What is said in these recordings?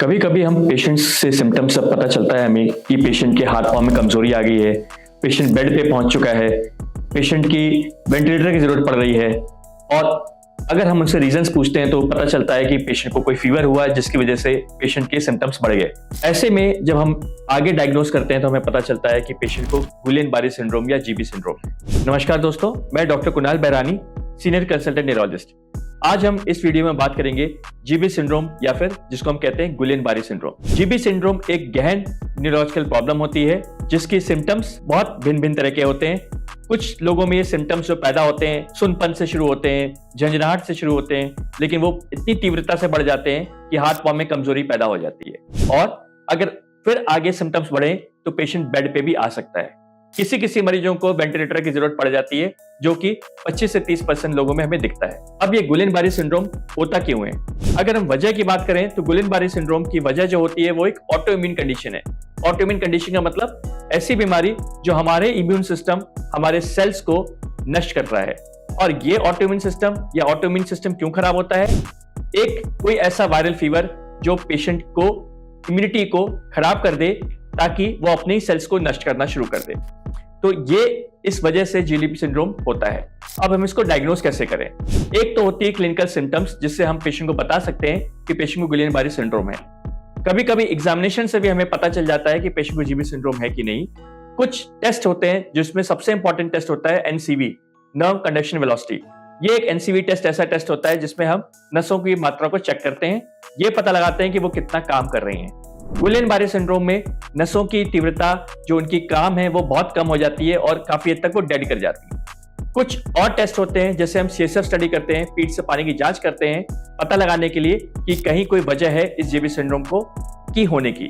कभी कभी हम पेशेंट्स से सिम्टम्स से पता चलता है हमें कि पेशेंट के हाथ पांव में कमजोरी आ गई है, पेशेंट बेड पे पहुंच चुका है, पेशेंट की वेंटिलेटर की जरूरत पड़ रही है। और अगर हम उनसे रीजंस पूछते हैं तो पता चलता है कि पेशेंट को कोई फीवर हुआ जिसकी वजह से पेशेंट के सिम्टम्स बढ़ गए। ऐसे में जब हम आगे डायग्नोस करते हैं तो हमें पता चलता है कि पेशेंट को गुइलेन-बारे सिंड्रोम या जीबी सिंड्रोम है। नमस्कार दोस्तों, मैं doctor Kunal Barauni, senior consultant neurologist. आज हम इस वीडियो में बात करेंगे जीबी सिंड्रोम या फिर जिसको हम कहते हैं गुइलेन-बारे सिंड्रोम। जीबी सिंड्रोम एक गहन न्यूरोलॉजिकल प्रॉब्लम होती है जिसकी सिम्टम्स बहुत भिन्न तरह के होते हैं। कुछ लोगों में ये सिम्टम्स जो पैदा होते हैं सुनपन से शुरू होते हैं, झंझनाहट से शुरू होते हैं, लेकिन वो इतनी तीव्रता से बढ़ जाते हैं कि हाथ पांव में कमजोरी पैदा हो जाती है। और अगर फिर आगे सिम्टम्स बढ़े तो पेशेंट बेड पे भी आ सकता है। किसी मरीजों को वेंटिलेटर की जरूरत पड़ जाती है, जो कि 25 से 30% लोगों में हमें दिखता है। अब ये गुइलेन-बारे सिंड्रोम होता क्यों है? अगर हम वजह की बात करें तो गुइलेन-बारे सिंड्रोम की वजह जो होती है वो एक ऑटो इम्यून कंडीशन है। ऑटो इम्यून कंडीशन का मतलब ऐसी बीमारी जो हमारे इम्यून सिस्टम हमारे सेल्स को नष्ट कर रहा है। और ये ऑटो इम्यून सिस्टम या ऑटो इम्यून सिस्टम क्यों खराब होता है? एक कोई ऐसा वायरल फीवर जो पेशेंट को इम्यूनिटी को खराब कर दे ताकि वो अपने सेल्स को नष्ट करना शुरू कर दे। तो ये इस वजह से जीबी सिंड्रोम होता है। अब हम इसको डायग्नोस कैसे करें? एक तो होती है क्लिनिकल सिम्टम्स जिससे हम पेशेंट को बता सकते हैं कि पेशेंट को गुइलेन-बारे सिंड्रोम है। कभी कभी एग्जामिनेशन से भी हमें पता चल जाता है कि पेशेंट को जीबी सिंड्रोम है कि नहीं। कुछ टेस्ट होते हैं जिसमें सबसे इंपॉर्टेंट टेस्ट होता है एनसीवी, नर्व कंडक्शन वेलोसिटी। ये एक एनसीवी टेस्ट ऐसा टेस्ट होता है जिसमें हम नसों की मात्रा को चेक करते हैं, ये पता लगाते हैं कि वो कितना काम कर रही हैं। गुइलेन-बारे सिंड्रोम में नसों की तीव्रता जो उनकी काम है वो बहुत कम हो जाती है और काफी हद तक वो डेड कर जाती है। कुछ और टेस्ट होते हैं जैसे हम सीएसएफ स्टडी करते हैं, पीठ से पानी की जांच करते हैं पता लगाने के लिए कि कहीं कोई वजह है इस जीबी सिंड्रोम को की होने की।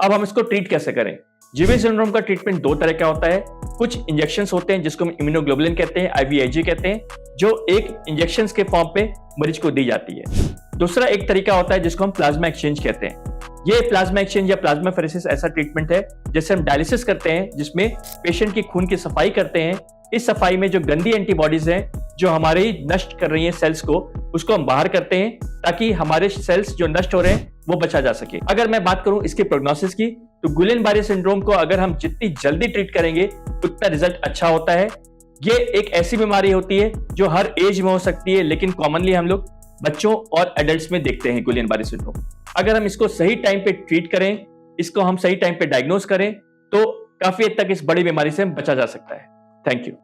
अब हम इसको ट्रीट कैसे करें? जीबी सिंड्रोम का ट्रीटमेंट दो तरह का होता है। कुछ इंजेक्शंस होते हैं जिसको हम इम्यूनोग्लोबुलिन कहते हैं, IVIG कहते हैं, जो एक इंजेक्शंस के फॉर्म पे मरीज को दी जाती है। दूसरा एक तरीका होता है जिसको हम प्लाज्मा एक्सचेंज कहते हैं। ये प्लाज्मा एक्सचेंज या प्लाज्माफेरेसिस ऐसा ट्रीटमेंट है जैसे हम डायलिसिस करते हैं जिसमें पेशेंट की खून की सफाई करते हैं। इस सफाई में जो गंदी एंटीबॉडीज हैं जो हमारे नष्ट कर रही हैं सेल्स को, उसको हम बाहर करते हैं ताकि हमारे सेल्स जो नष्ट हो रहे हैं वो बचा जा सके। अगर मैं बात करूं इसके प्रोग्नोसिस की तो गुइलेन-बारे सिंड्रोम को अगर हम जितनी जल्दी ट्रीट करेंगे उतना रिजल्ट अच्छा होता है। ये एक ऐसी बीमारी होती है जो हर एज में हो सकती है, लेकिन कॉमनली हम लोग बच्चों और एडल्ट्स में देखते हैं गुइलेन-बारे सिंड्रोम। अगर हम इसको सही टाइम पे ट्रीट करें, इसको हम सही टाइम पे डायग्नोस करें तो काफी हद तक इस बड़ी बीमारी से बचा जा सकता है। Thank you.